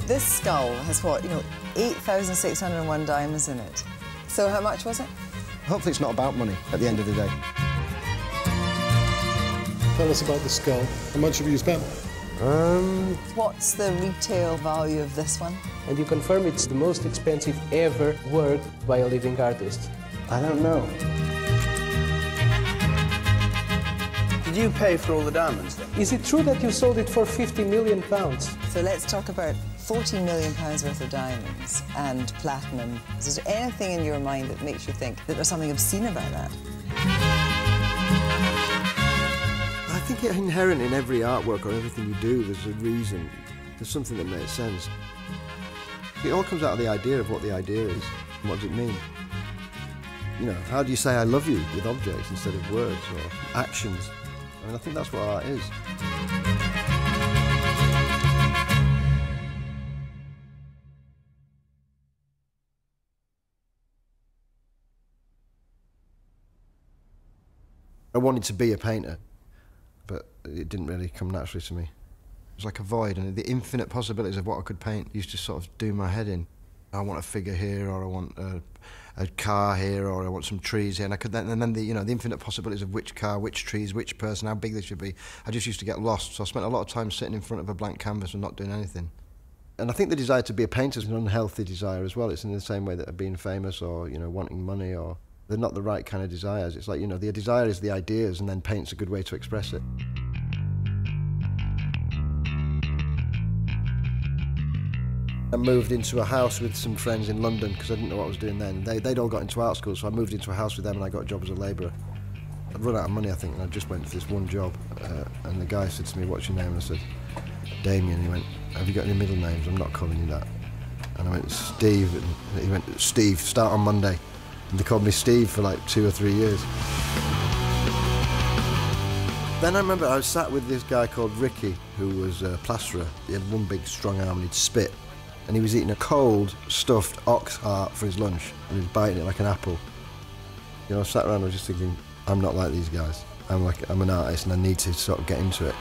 This skull has what, 8,601 diamonds in it. So how much was it? Hopefully it's not about money at the end of the day. Tell us about the skull. How much have you spent? What's the retail value of this one? And you confirm it's the most expensive ever work by a living artist? I don't know. Did you pay for all the diamonds then? Is it true that you sold it for £50 million? So let's talk about £14 million worth of diamonds and platinum. Is there anything in your mind that makes you think that there's something obscene about that? I think inherent in every artwork or everything you do, there's a reason. There's something that makes sense. It all comes out of the idea of what the idea is. And what does it mean? How do you say I love you with objects instead of words or actions? I mean, I think that's what art is. I wanted to be a painter, but it didn't really come naturally to me. It was like a void, and the infinite possibilities of what I could paint used to sort of do my head in. I want a figure here, or I want a car here, or I want some trees here, and then the infinite possibilities of which car, which trees, which person, how big they should be. I just used to get lost, so I spent a lot of time sitting in front of a blank canvas and not doing anything. And I think the desire to be a painter is an unhealthy desire as well. It's in the same way that being famous or wanting money, or they're not the right kind of desires. It's like the desire is the ideas, and then paint's a good way to express it. I moved into a house with some friends in London because I didn't know what I was doing then. They'd all got into art school, so I moved into a house with them and I got a job as a labourer. I'd run out of money, I think, and I just went for this one job. And the guy said to me, "What's your name?" And I said, "Damien." He went, "Have you got any middle names? I'm not calling you that." And I went, "Steve." And he went, "Steve, start on Monday." And they called me Steve for like 2 or 3 years. Then I remember I was sat with this guy called Ricky, who was a plasterer. He had one big strong arm and he'd spit. And he was eating a cold, stuffed ox heart for his lunch, and he was biting it like an apple. I sat around and I was just thinking, I'm not like these guys. I'm an artist and I need to sort of get into it.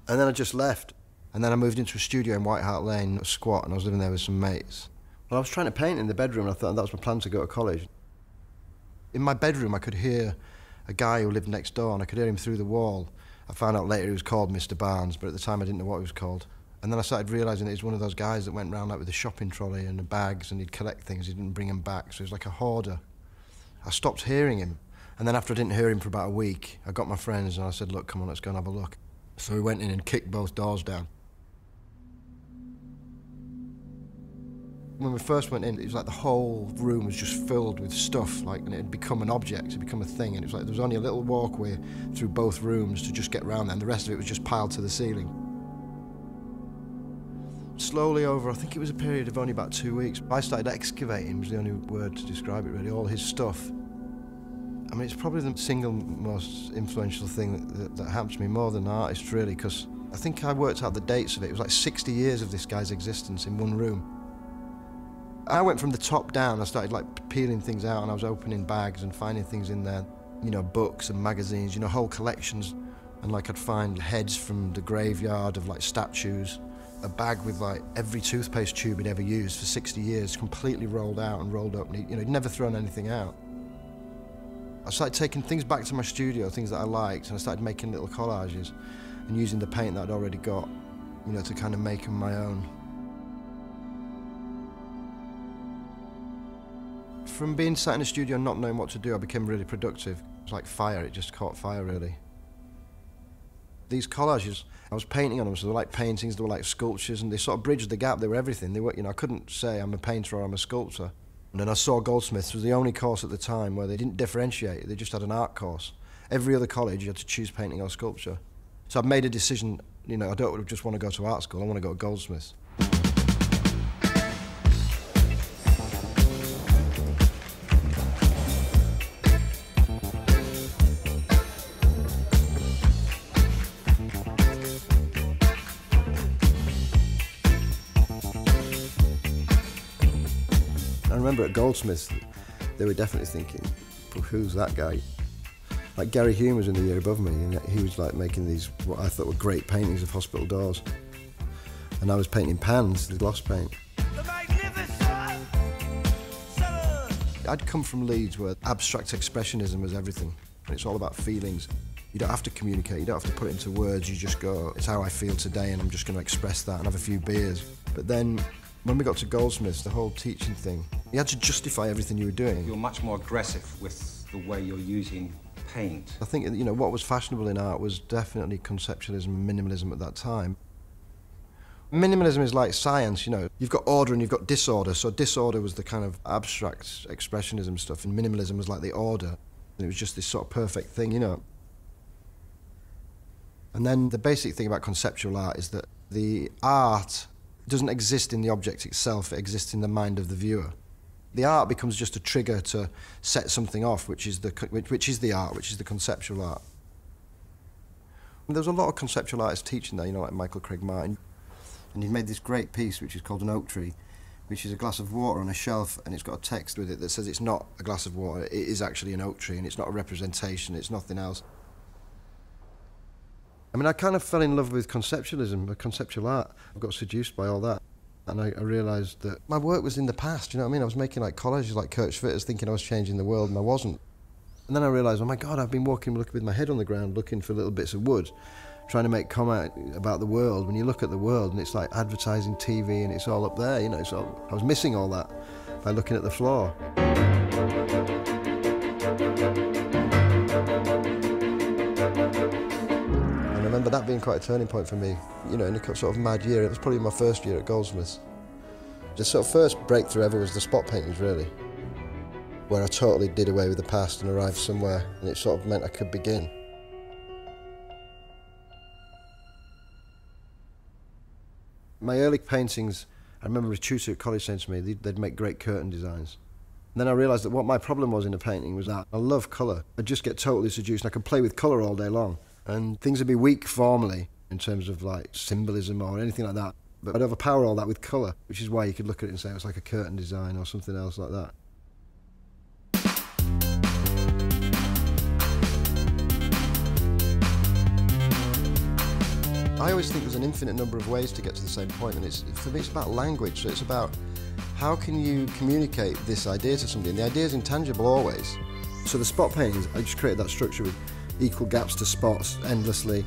And then I just left. And then I moved into a studio in White Hart Lane, a squat, and I was living there with some mates. Well, I was trying to paint in the bedroom, and I thought that was my plan to go to college. In my bedroom, I could hear a guy who lived next door, and I could hear him through the wall. I found out later he was called Mr. Barnes, but at the time I didn't know what he was called. And then I started realising that he was one of those guys that went round with a shopping trolley and the bags, and he'd collect things, he didn't bring them back, so he was like a hoarder. I stopped hearing him, and then after I didn't hear him for about a week, I got my friends and I said, "Look, come on, let's go and have a look." So we went in and kicked both doors down. When we first went in, it was like the whole room was just filled with stuff, and it had become an object, it had become a thing, and it was like there was only a little walkway through both rooms to just get round there, and the rest of it was just piled to the ceiling. Slowly over, I think it was a period of only about 2 weeks, I started excavating, was the only word to describe it really, all his stuff. I mean, it's probably the single most influential thing that happened to me, more than an artist really, because I think I worked out the dates of it. It was like 60 years of this guy's existence in one room. I went from the top down. I started peeling things out, and I was opening bags and finding things in there, books and magazines, whole collections. And I'd find heads from the graveyard of statues, a bag with every toothpaste tube he'd ever used for 60 years, completely rolled out and rolled up, and he'd never thrown anything out. I started taking things back to my studio, things that I liked, and I started making little collages and using the paint that I'd already got, to kind of make them my own. From being sat in a studio and not knowing what to do, I became really productive. It was like fire, it just caught fire, really. These collages, I was painting on them, so they were like paintings, they were like sculptures, and they sort of bridged the gap, they were everything. They were, I couldn't say I'm a painter or I'm a sculptor. And then I saw Goldsmiths was the only course at the time where they didn't differentiate, they just had an art course. Every other college, you had to choose painting or sculpture. So I've made a decision, I don't just want to go to art school, I want to go to Goldsmiths. I remember at Goldsmiths, they were definitely thinking, who's that guy? Like Gary Hume was in the year above me, and he was like making these, what I thought were great paintings of hospital doors. And I was painting pans, the gloss paint. I'd come from Leeds where abstract expressionism was everything. And it's all about feelings. You don't have to communicate, you don't have to put it into words, you just go, it's how I feel today and I'm just going to express that and have a few beers. But then, when we got to Goldsmiths, the whole teaching thing, you had to justify everything you were doing. You're much more aggressive with the way you're using paint. I think, you know, what was fashionable in art was definitely conceptualism and minimalism at that time. Minimalism is like science, you know. You've got order and you've got disorder, so disorder was the kind of abstract expressionism stuff, and minimalism was like the order. And it was just this sort of perfect thing, you know. And then the basic thing about conceptual art is that the art doesn't exist in the object itself, it exists in the mind of the viewer. The art becomes just a trigger to set something off, which is the art, which is the conceptual art. And there was a lot of conceptual artists teaching there, you know, like Michael Craig Martin. And he made this great piece, which is called An Oak Tree, which is a glass of water on a shelf, and it's got a text with it that says it's not a glass of water, it is actually an oak tree, and it's not a representation, it's nothing else. I mean, I kind of fell in love with conceptualism, conceptual art. I got seduced by all that. And I realised that my work was in the past, you know what I mean? I was making like collages like Kurt Schwitters, thinking I was changing the world, and I wasn't. And then I realised, oh my God, I've been walking with my head on the ground looking for little bits of wood, trying to make comment about the world. When you look at the world and it's like advertising, TV, and it's all up there, you know, so I was missing all that by looking at the floor. I remember that being quite a turning point for me, you know, in a sort of mad year. It was probably my first year at Goldsmiths. The sort of first breakthrough ever was the spot paintings, really, where I totally did away with the past and arrived somewhere, and it sort of meant I could begin. My early paintings, I remember a tutor at college saying to me they'd make great curtain designs. And then I realised that what my problem was in a painting was that I love colour. I'd just get totally seduced, and I could play with colour all day long. And things would be weak formally in terms of like symbolism or anything like that. But I'd overpower all that with colour, which is why you could look at it and say it's like a curtain design or something else like that. I always think there's an infinite number of ways to get to the same point, and for me it's about language, so it's about how can you communicate this idea to somebody, and the idea is intangible always. So the spot paintings, I just created that structure with equal gaps to spots endlessly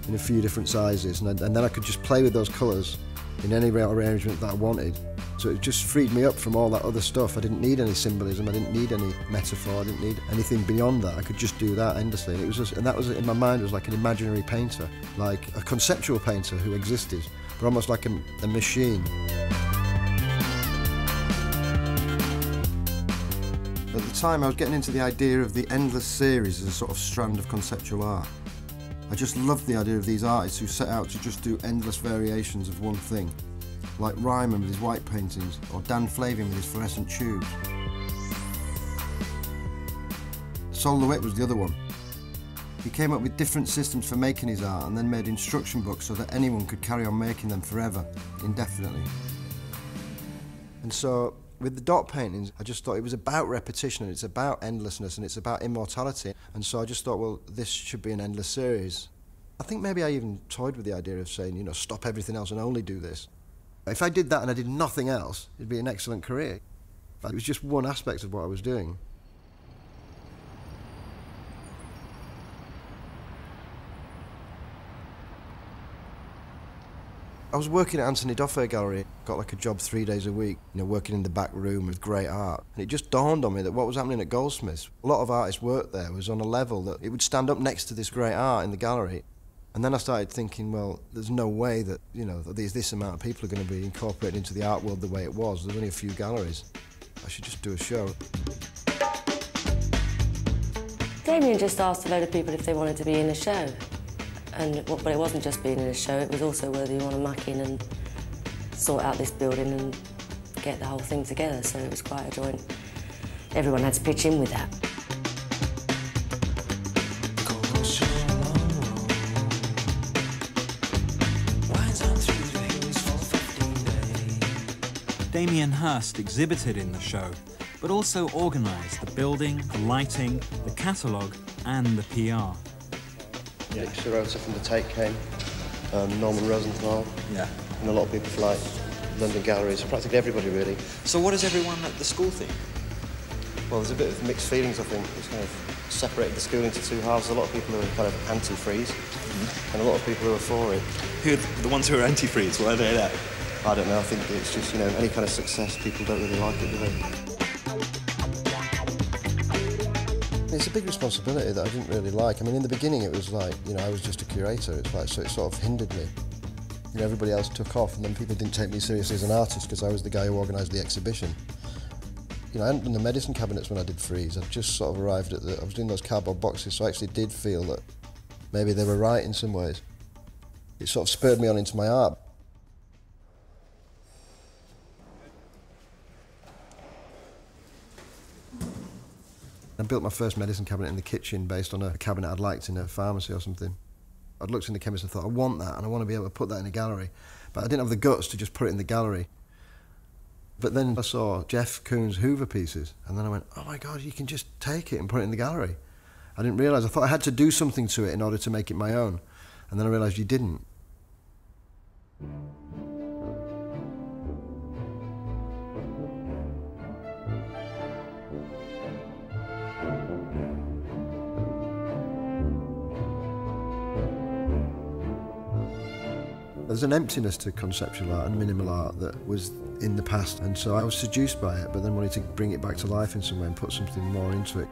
in a few different sizes, and then I could just play with those colours in any arrangement that I wanted. So it just freed me up from all that other stuff. I didn't need any symbolism, I didn't need any metaphor, I didn't need anything beyond that. I could just do that endlessly. And it was just, and that was, in my mind, was like an imaginary painter, like a conceptual painter who existed, but almost like a machine. At the time, I was getting into the idea of the endless series as a sort of strand of conceptual art. I just loved the idea of these artists who set out to just do endless variations of one thing, like Ryman with his white paintings, or Dan Flavin with his fluorescent tubes. Sol LeWitt was the other one. He came up with different systems for making his art and then made instruction books so that anyone could carry on making them forever, indefinitely. And so, with the dot paintings, I just thought it was about repetition, and it's about endlessness, and it's about immortality. And so I just thought, well, this should be an endless series. I think maybe I even toyed with the idea of saying, you know, stop everything else and only do this. If I did that and I did nothing else, it'd be an excellent career. It was just one aspect of what I was doing. I was working at Anthony Doffer Gallery, got like a job 3 days a week, you know, working in the back room with great art. And it just dawned on me that what was happening at Goldsmiths, a lot of artists' work there was on a level that it would stand up next to this great art in the gallery. And then I started thinking, well, there's no way that, you know, that this amount of people are going to be incorporated into the art world the way it was. There's only a few galleries. I should just do a show. Damien just asked a load of people if they wanted to be in the show. But it wasn't just being in a show, it was also whether you want to muck in and sort out this building and get the whole thing together, so it was quite a joint. Everyone had to pitch in with that. Damien Hirst exhibited in the show, but also organised the building, the lighting, the catalogue and the PR. Nick Sirota from The Take came, Norman Rosenthal, and a lot of people from like London Galleries, practically everybody really. So what does everyone at the school think? Well, there's a bit of mixed feelings, I think. It's kind of separated the school into two halves. A lot of people who are kind of anti-freeze, and a lot of people who are for it. Who are the ones who are anti-freeze? Why are they that? I don't know, I think it's just, you know, any kind of success, people don't really like it, do they? It's a big responsibility that I didn't really like. I mean, in the beginning it was like, you know, I was just a curator. It's like, so it sort of hindered me. You know, everybody else took off and then people didn't take me seriously as an artist because I was the guy who organised the exhibition. You know, I hadn't done the medicine cabinets when I did Freeze. I'd just sort of arrived at I was doing those cardboard boxes, so I actually did feel that maybe they were right in some ways. It sort of spurred me on into my art. I built my first medicine cabinet in the kitchen based on a cabinet I'd liked in a pharmacy or something. I'd looked in the chemist and thought, I want that and I want to be able to put that in a gallery. But I didn't have the guts to just put it in the gallery. But then I saw Jeff Koons Hoover pieces and then I went, oh my God, you can just take it and put it in the gallery. I didn't realise, I thought I had to do something to it in order to make it my own. And then I realised you didn't. There's an emptiness to conceptual art and minimal art that was in the past, and so I was seduced by it, but then wanted to bring it back to life in some way and put something more into it.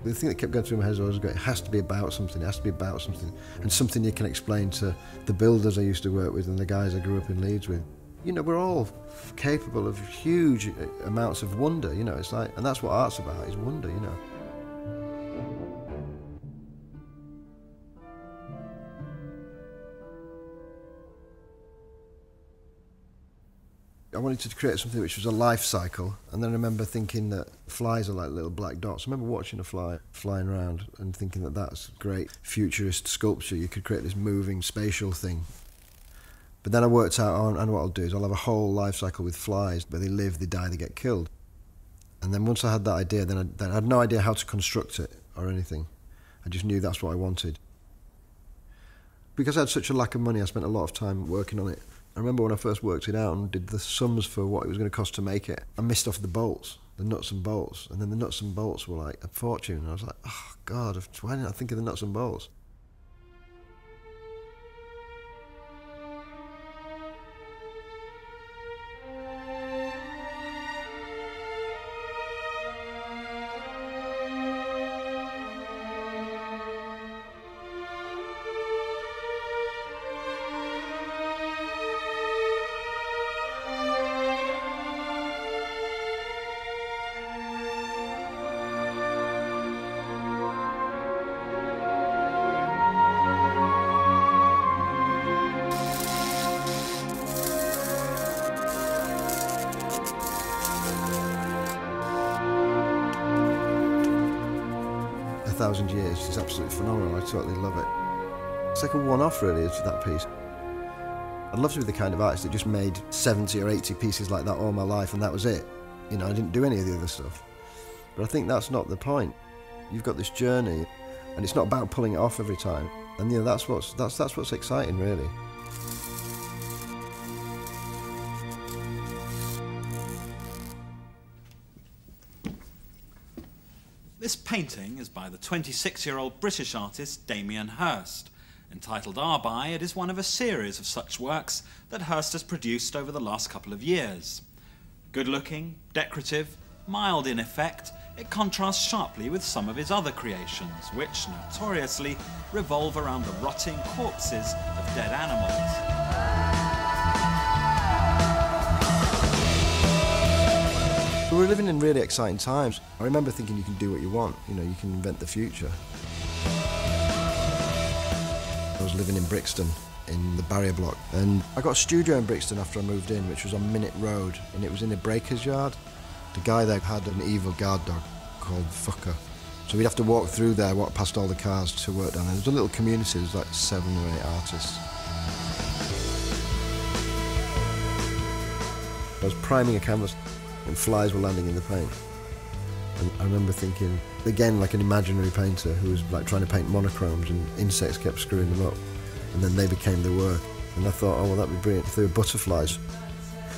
The thing that kept going through my head was it has to be about something, it has to be about something, and something you can explain to the builders I used to work with and the guys I grew up in Leeds with. You know, we're all capable of huge amounts of wonder, you know, it's like, and that's what art's about, is wonder, you know. I wanted to create something which was a life cycle, and then I remember thinking that flies are like little black dots. I remember watching a fly flying around and thinking that that's great futurist sculpture. You could create this moving spatial thing. But then I worked out, and what I'll do is I'll have a whole life cycle with flies where they live, they die, they get killed. And then once I had that idea, then I had no idea how to construct it or anything. I just knew that's what I wanted. Because I had such a lack of money, I spent a lot of time working on it. I remember when I first worked it out and did the sums for what it was going to cost to make it, I missed off the bolts, the nuts and bolts, and then the nuts and bolts were like a fortune. And I was like, oh God, why didn't I think of the nuts and bolts? A 1,000 years is absolutely phenomenal. I totally love it. It's like a one-off, really, is that piece. I'd love to be the kind of artist that just made 70 or 80 pieces like that all my life and that was it. You know, I didn't do any of the other stuff. But I think that's not the point. You've got this journey, and it's not about pulling it off every time. And you know, that's what's exciting, really. This painting is by the 26-year-old British artist Damien Hirst. Entitled Arbai, it is one of a series of such works that Hirst has produced over the last couple of years. Good-looking, decorative, mild in effect, it contrasts sharply with some of his other creations, which notoriously revolve around the rotting corpses of dead animals. We're living in really exciting times. I remember thinking you can do what you want, you know, you can invent the future. I was living in Brixton, in the Barrier Block, and I got a studio in Brixton after I moved in, which was on Minute Road, and it was in a breaker's yard. The guy there had an evil guard dog called Fucker. So we'd have to walk through there, walk past all the cars to work down there. There was a little community, there was like 7 or 8 artists. I was priming a canvas. and flies were landing in the paint. And I remember thinking, again, like an imaginary painter who was like trying to paint monochromes and insects kept screwing them up, and then they became the work. And I thought, oh well, that'd be brilliant if they were butterflies.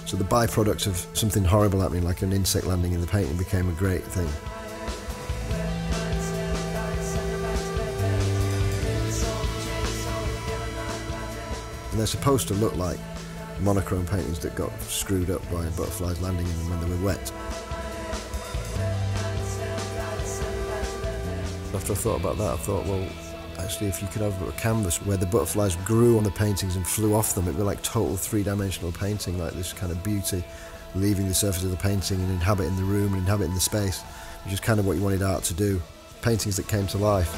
So the byproduct of something horrible happening, like an insect landing in the painting, became a great thing. And they're supposed to look like monochrome paintings that got screwed up by butterflies landing in them when they were wet. After I thought about that, I thought, well, actually, if you could have a canvas where the butterflies grew on the paintings and flew off them, it'd be like total three-dimensional painting, like this kind of beauty leaving the surface of the painting and inhabiting the room and inhabiting the space, which is kind of what you wanted art to do. Paintings that came to life.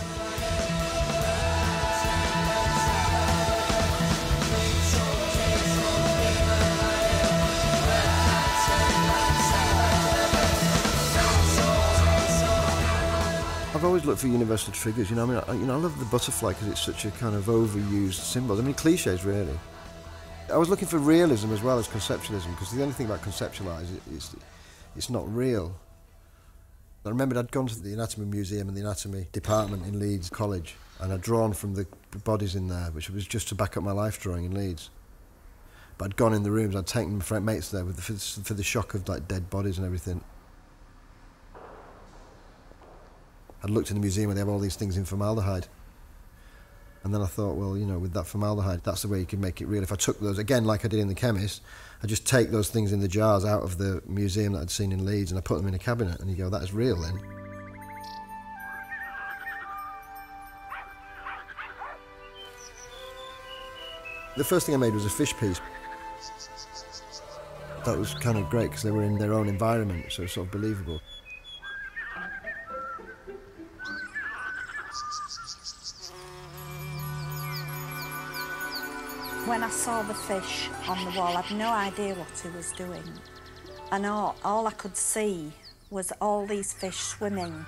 I've always looked for universal figures, you know. I mean, I love the butterfly because it's such a kind of overused symbol. I mean, cliches really. I was looking for realism as well as conceptualism, because the only thing about conceptualise is it's not real. I remembered I'd gone to the Anatomy Museum and the Anatomy Department in Leeds College, and I'd drawn from the bodies in there, which was just to back up my life drawing in Leeds. But I'd gone in the rooms, I'd taken my mates there with for the shock of like dead bodies and everything. I'd looked in the museum where they have all these things in formaldehyde. And then I thought, well, you know, with that formaldehyde, that's the way you can make it real. If I took those, again, like I did in The Chemist, I just take those things in the jars out of the museum that I'd seen in Leeds and I put them in a cabinet, and you go, that is real then. The first thing I made was a fish piece. That was kind of great because they were in their own environment, so it was sort of believable. When I saw the fish on the wall, I had no idea what he was doing. And all I could see was all these fish swimming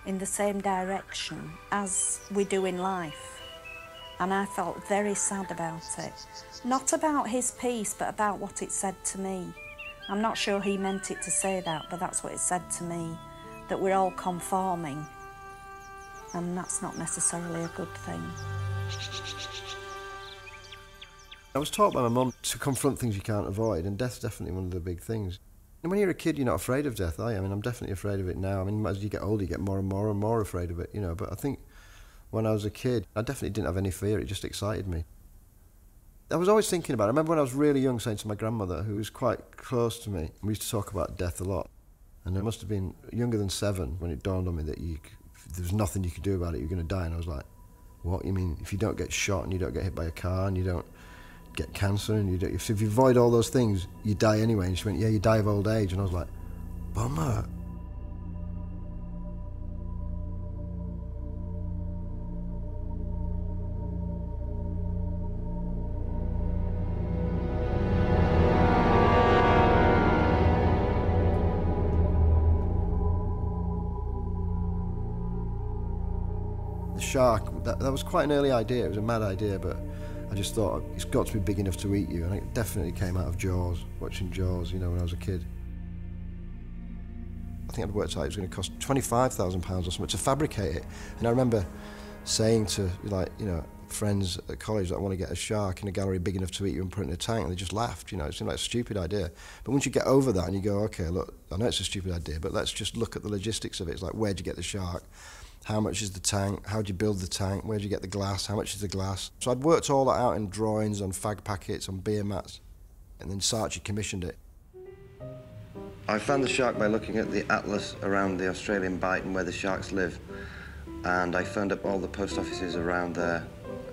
in the same direction as we do in life. And I felt very sad about it. Not about his piece, but about what it said to me. I'm not sure he meant it to say that, but that's what it said to me, that we're all conforming. And that's not necessarily a good thing. I was taught by my mum to confront things you can't avoid, and death's definitely one of the big things. And when you're a kid, you're not afraid of death, are you? I mean, I'm definitely afraid of it now. I mean, as you get older, you get more and more and more afraid of it, you know. But I think when I was a kid, I definitely didn't have any fear. It just excited me. I was always thinking about it. I remember when I was really young saying to my grandmother, who was quite close to me, we used to talk about death a lot. And I must have been younger than 7 when it dawned on me that there was nothing you could do about it, you're going to die. And I was like, what? You mean if you don't get shot and you don't get hit by a car and you don't get cancer and you don't, if you avoid all those things, you die anyway? And she went, yeah, you die of old age. And I was like, bummer. The shark, that was quite an early idea. It was a mad idea, but I just thought, it's got to be big enough to eat you, and it definitely came out of Jaws, watching Jaws, you know, when I was a kid. I think I'd worked out it was going to cost £25,000 or something to fabricate it. And I remember saying to, like, you know, friends at college that I want to get a shark in a gallery big enough to eat you and put it in a tank, and they just laughed, you know. It seemed like a stupid idea. But once you get over that and you go, okay, look, I know it's a stupid idea, but let's just look at the logistics of it. It's like, where'd you get the shark? How much is the tank? How do you build the tank? Where do you get the glass? How much is the glass? So I'd worked all that out in drawings, on fag packets, on beer mats, and then Saatchi commissioned it. I found the shark by looking at the atlas around the Australian Bight and where the sharks live. And I phoned up all the post offices around there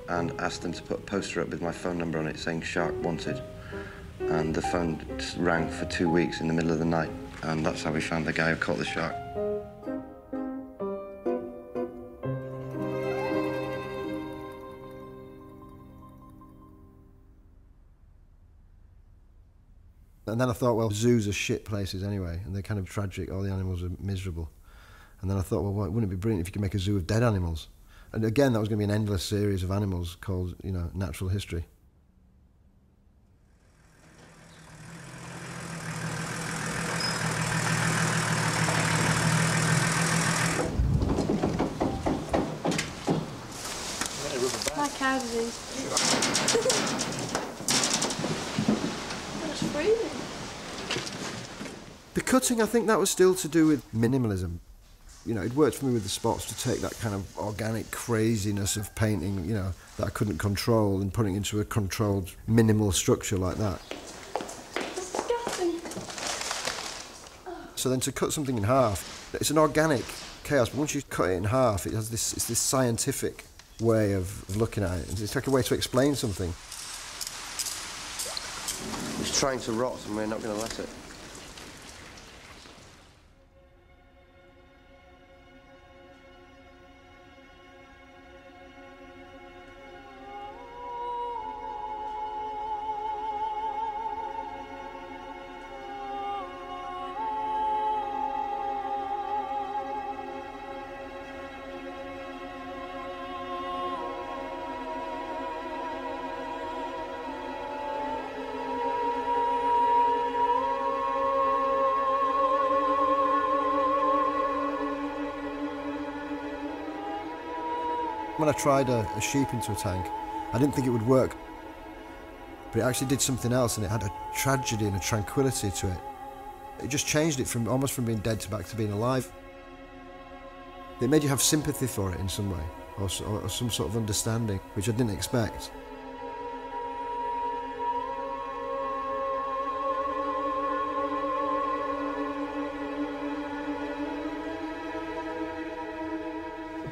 and asked them to put a poster up with my phone number on it saying shark wanted. And the phone rang for 2 weeks in the middle of the night. And that's how we found the guy who caught the shark. And then I thought, well, zoos are shit places anyway, and they're kind of tragic, all the animals are miserable. And then I thought, well, wouldn't it be brilliant if you could make a zoo of dead animals? And again, that was going to be an endless series of animals called, you know, natural history. tired of these. That's freezing. The cutting, I think that was still to do with minimalism. You know, it worked for me with the spots to take that kind of organic craziness of painting, you know, that I couldn't control and putting it into a controlled, minimal structure like that. So then to cut something in half, it's an organic chaos, but once you cut it in half, it has this, it's this scientific way of looking at it. It's like a way to explain something. It's trying to rot and we're not going to let it. When I tried a sheep into a tank, I didn't think it would work. But it actually did something else, and it had a tragedy and a tranquility to it. It just changed it from almost from being dead to back to being alive. It made you have sympathy for it in some way, or some sort of understanding, which I didn't expect.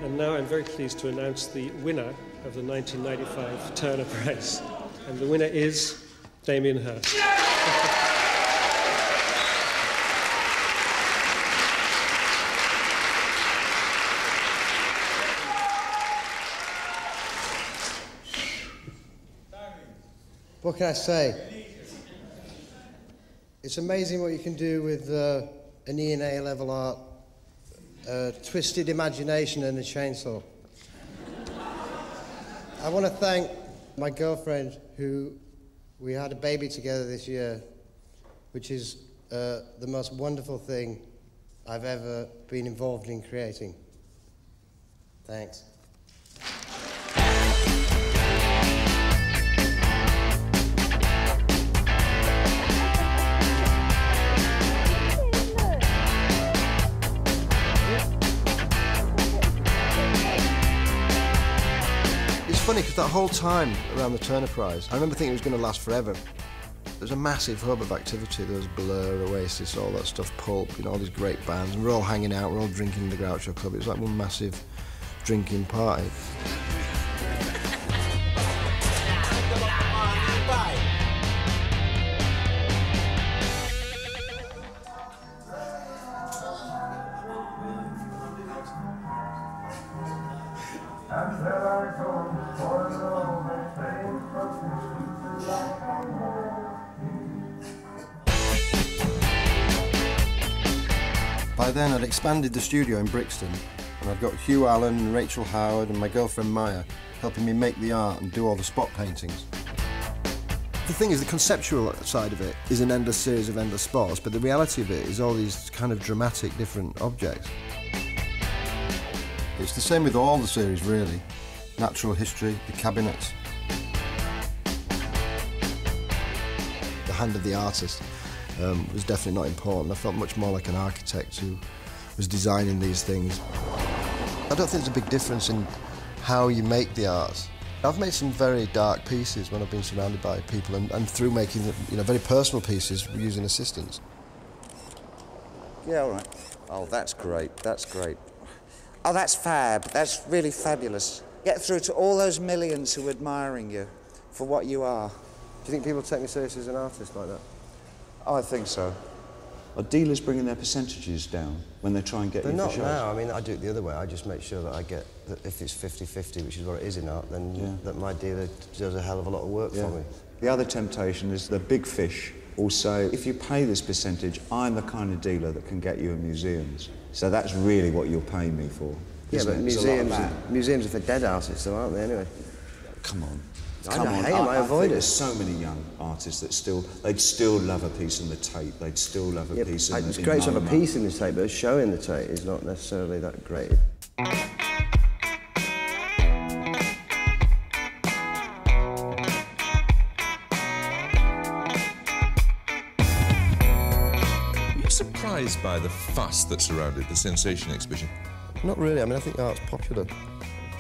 And now I'm very pleased to announce the winner of the 1995 Turner Prize. And the winner is Damien Hirst. What can I say? It's amazing what you can do with an E&A level art, a twisted imagination and a chainsaw. I want to thank my girlfriend, who we had a baby together this year, which is the most wonderful thing I've ever been involved in creating. Thanks. It's funny because that whole time around the Turner Prize, I remember thinking it was going to last forever. There was a massive hub of activity. There was Blur, Oasis, all that stuff, Pulp, you know, all these great bands. And we're all hanging out, we're all drinking in the Groucho Club. It was like one massive drinking party. By then I'd expanded the studio in Brixton, and I'd got Hugh Allen and Rachel Howard and my girlfriend Maya helping me make the art and do all the spot paintings. The thing is, the conceptual side of it is an endless series of endless spots, but the reality of it is all these kind of dramatic different objects. It's the same with all the series, really. Natural history, the cabinets. The hand of the artist was definitely not important. I felt much more like an architect who was designing these things. I don't think there's a big difference in how you make the art. I've made some very dark pieces when I've been surrounded by people, and through making, you know, very personal pieces using assistants. Yeah, all right. Oh, that's great. That's great. Oh, that's fab. That's really fabulous. Get through to all those millions who are admiring you for what you are. Do you think people take me seriously as an artist like that? Oh, I think so. Are dealers bringing their percentages down when they try and get you for shows? They're not now. I mean, I do it the other way. I just make sure that I get, that if it's 50-50, which is what it is in art, then that my dealer does a hell of a lot of work for me. The other temptation is the big fish will say, if you pay this percentage, I'm the kind of dealer that can get you in museums. So that's really what you're paying me for. Yeah, but museums are for dead artists, though, aren't they, anyway? Come on. I hate them, I avoid it. There's so many young artists that they'd still love a piece in the Tate, they'd still love a piece in the It's great to have a piece in the Tate, but a show in the Tate is not necessarily that great. pleased by the fuss that surrounded the Sensation exhibition? Not really. I mean, I think art's popular.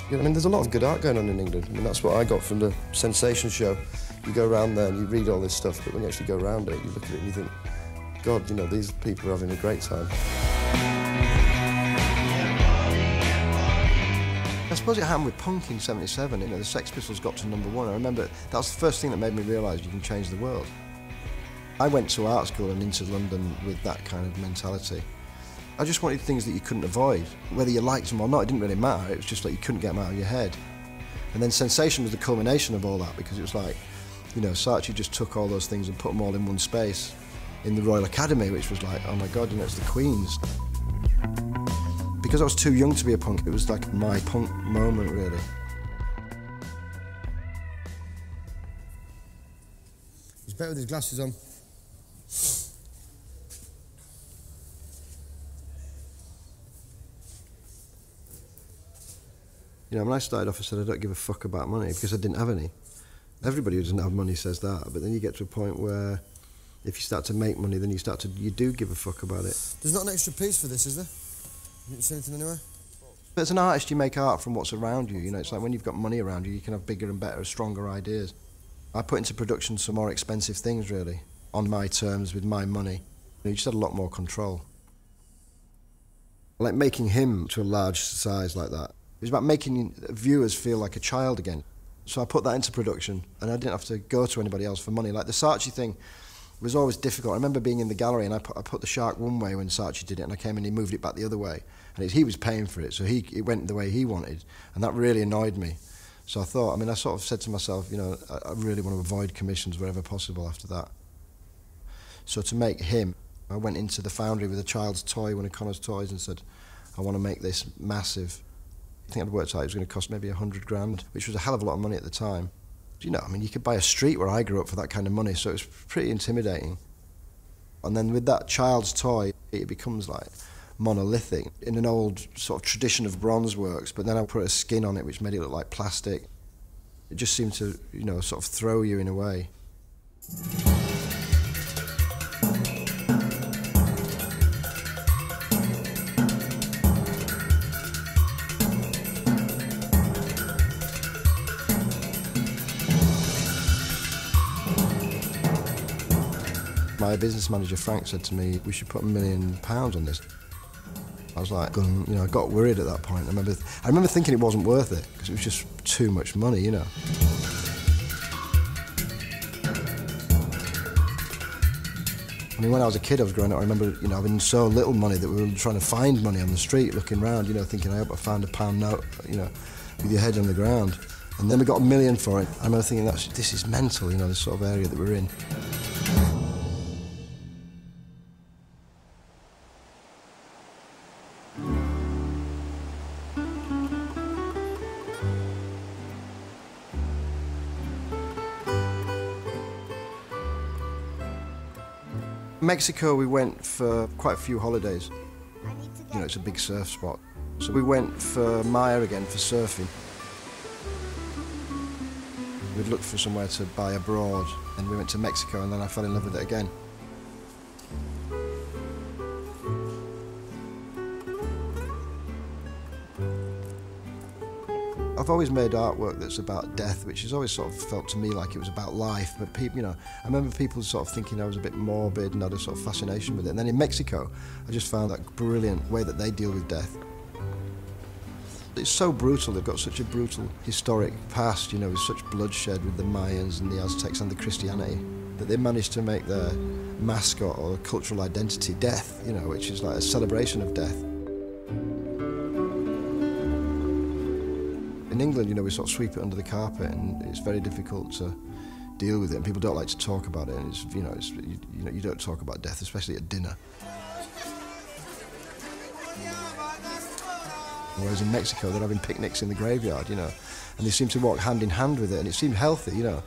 You know, I mean, there's a lot of good art going on in England. I mean, that's what I got from the Sensation show. You go around there and you read all this stuff, but when you actually go around it, you look at it and you think, God, you know, these people are having a great time. I suppose it happened with punk in '77. You know, the Sex Pistols got to #1. I remember that was the first thing that made me realise you can change the world. I went to art school and into London with that kind of mentality. I just wanted things that you couldn't avoid. Whether you liked them or not, it didn't really matter. It was just like you couldn't get them out of your head. And then Sensation was the culmination of all that, because it was like, you know, Saatchi just took all those things and put them all in one space in the Royal Academy, which was like, oh my God, you know, it's the Queen's. Because I was too young to be a punk, it was like my punk moment, really. He's better with his glasses on. You know, when I started off, I said I don't give a fuck about money because I didn't have any. Everybody who doesn't have money says that, but then you get to a point where if you start to make money, then you do give a fuck about it. There's not an extra piece for this, is there? You didn't see anything anywhere? But as an artist, you make art from what's around you. You know, it's like when you've got money around you, you can have bigger and better, stronger ideas. I put into production some more expensive things, really, on my terms, with my money. You just had a lot more control. Like making him to a large size like that. It was about making viewers feel like a child again. So I put that into production, and I didn't have to go to anybody else for money. Like the Saatchi thing was always difficult. I remember being in the gallery, and I put the shark one way when Saatchi did it, and I came in and he moved it back the other way. And he was paying for it, so it went the way he wanted, and that really annoyed me. So I thought, I mean, I sort of said to myself, you know, I really want to avoid commissions wherever possible after that. So to make him, I went into the foundry with a child's toy, one of Connor's toys, and said, I want to make this massive. I think I'd worked out it was going to cost maybe 100 grand, which was a hell of a lot of money at the time. You know, I mean, you could buy a street where I grew up for that kind of money, so it was pretty intimidating. And then with that child's toy, it becomes like monolithic in an old sort of tradition of bronze works, but then I put a skin on it which made it look like plastic. It just seemed to, you know, sort of throw you in a way. My business manager, Frank, said to me, we should put £1 million on this. I was like, you know, I got worried at that point. I remember thinking it wasn't worth it, because it was just too much money, you know. I mean, when I was a kid, I was growing up, I remember, you know, having so little money that we were trying to find money on the street, looking around, you know, thinking, I hope I found a £1 note, you know, with your head on the ground. And then we got £1 million for it. I remember thinking, this is mental, you know, this sort of area that we're in. Mexico, we went for quite a few holidays. You know, it's a big surf spot. So we went for Maya again, for surfing. We'd looked for somewhere to buy abroad, and we went to Mexico, and then I fell in love with it again. I've always made artwork that's about death, which has always sort of felt to me like it was about life, but people, you know, I remember people sort of thinking I was a bit morbid and had a sort of fascination with it. And then in Mexico, I just found that brilliant way that they deal with death. It's so brutal, they've got such a brutal historic past, you know, with such bloodshed with the Mayans and the Aztecs and the Christianity, that they managed to make their mascot or cultural identity death, you know, which is like a celebration of death. In England, you know, we sort of sweep it under the carpet, and it's very difficult to deal with it, and people don't like to talk about it, and it's, you know, you don't talk about death, especially at dinner. Whereas in Mexico, they're having picnics in the graveyard, you know, and they seem to walk hand in hand with it, and it seemed healthy, you know.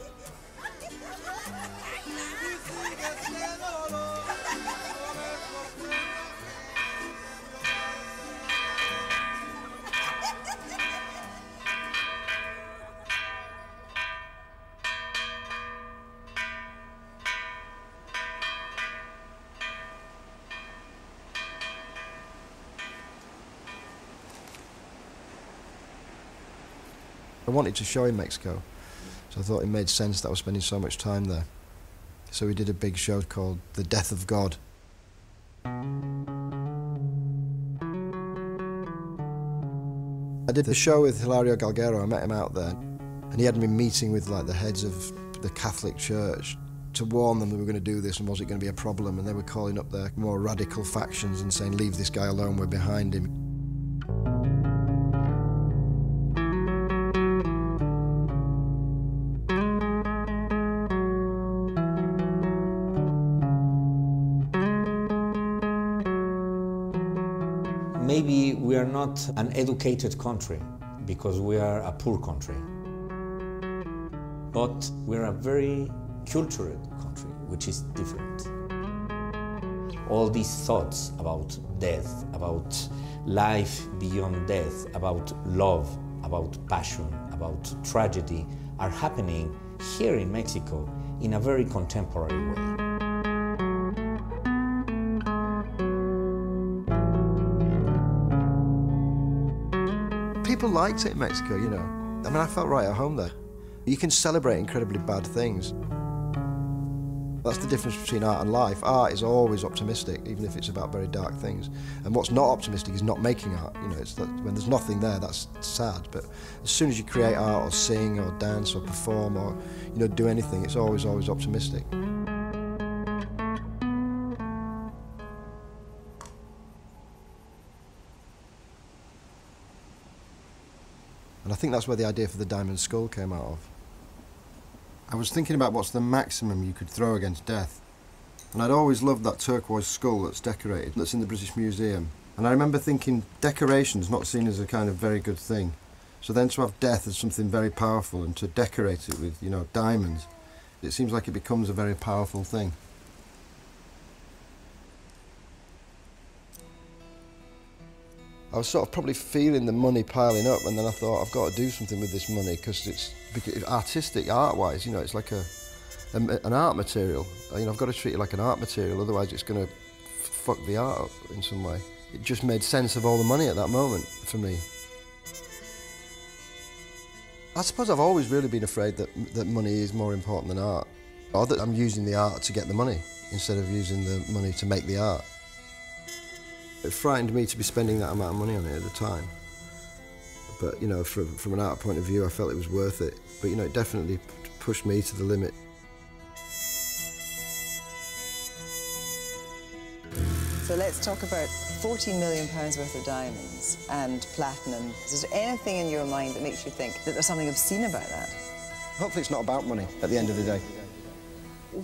I wanted to show in Mexico, so I thought it made sense that I was spending so much time there. So we did a big show called The Death of God. I did the show with Hilario Galguero. I met him out there, and he had me meeting with like the heads of the Catholic Church to warn them that we were going to do this and was it going to be a problem, and they were calling up their more radical factions and saying, leave this guy alone, we're behind him. Maybe we are not an educated country because we are a poor country, but we're a very cultured country, which is different. All these thoughts about death, about life beyond death, about love, about passion, about tragedy are happening here in Mexico in a very contemporary way. People liked it in Mexico, you know. I mean, I felt right at home there. You can celebrate incredibly bad things. That's the difference between art and life. Art is always optimistic, even if it's about very dark things. And what's not optimistic is not making art. You know, it's that when there's nothing there, that's sad. But as soon as you create art or sing or dance or perform or, you know, do anything, it's always optimistic. And I think that's where the idea for the diamond skull came out of. I was thinking about what's the maximum you could throw against death. And I'd always loved that turquoise skull that's decorated, that's in the British Museum. And I remember thinking decoration's not seen as a kind of very good thing. So then to have death as something very powerful and to decorate it with, you know, diamonds, it seems like it becomes a very powerful thing. I was sort of probably feeling the money piling up, and then I thought, I've got to do something with this money because it's artistic, art-wise, you know, it's like an art material. You know, I've got to treat it like an art material, otherwise it's going to fuck the art up in some way. It just made sense of all the money at that moment for me. I suppose I've always really been afraid that money is more important than art, or that I'm using the art to get the money instead of using the money to make the art. It frightened me to be spending that amount of money on it at the time. But, you know, from an art point of view, I felt it was worth it. But, you know, it definitely pushed me to the limit. So let's talk about £40 million worth of diamonds and platinum. Is there anything in your mind that makes you think that there's something obscene about that? Hopefully it's not about money at the end of the day.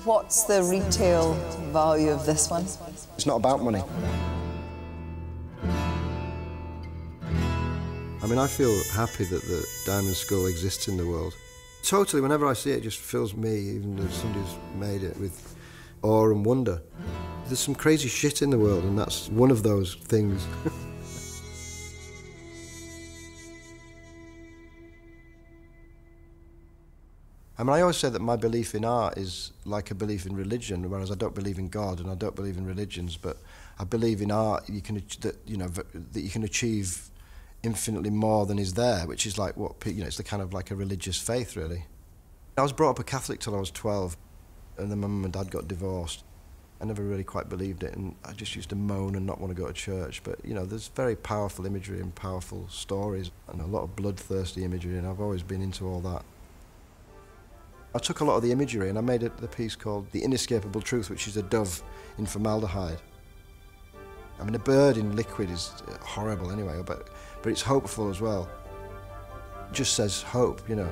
What's the retail value of this one? It's not about money. I mean, I feel happy that the diamond skull exists in the world. Totally, whenever I see it, it just fills me, even as somebody who's made it, with awe and wonder. There's some crazy shit in the world, and that's one of those things. I mean, I always say that my belief in art is like a belief in religion, whereas I don't believe in God and I don't believe in religions, but I believe in art that you can achieve infinitely more than is there, which is like what, you know, it's the kind of like a religious faith, really. I was brought up a Catholic till I was 12, and then my mum and dad got divorced. I never really quite believed it, and I just used to moan and not want to go to church. But, you know, there's very powerful imagery and powerful stories, and a lot of bloodthirsty imagery, and I've always been into all that. I took a lot of the imagery, and I made the piece called The Inescapable Truth, which is a dove in formaldehyde. I mean, a bird in liquid is horrible anyway, but it's hopeful as well. It just says hope, you know.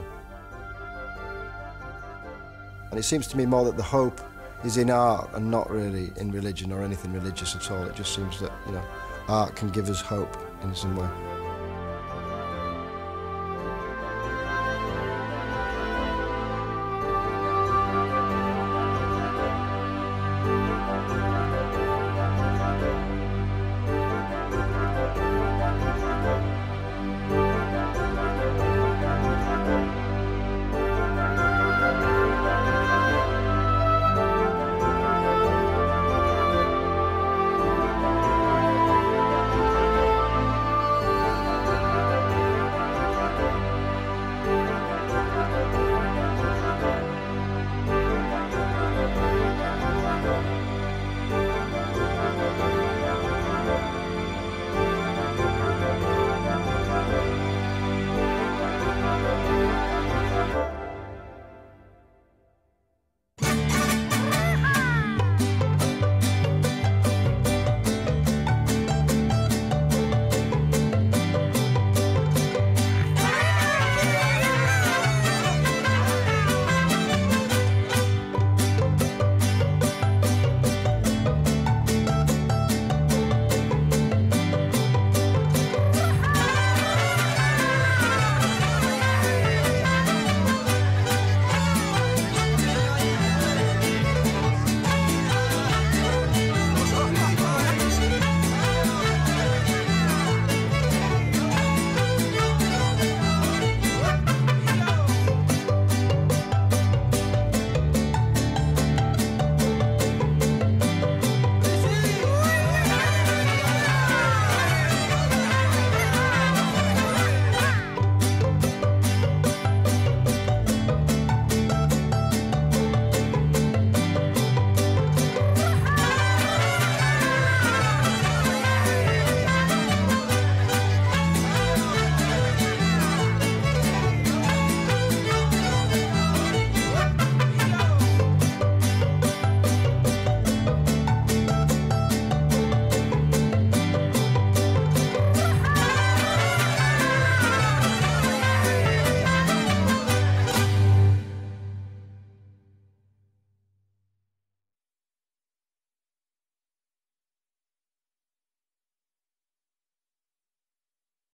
And it seems to me more that the hope is in art and not really in religion or anything religious at all. It just seems that, you know, art can give us hope in some way.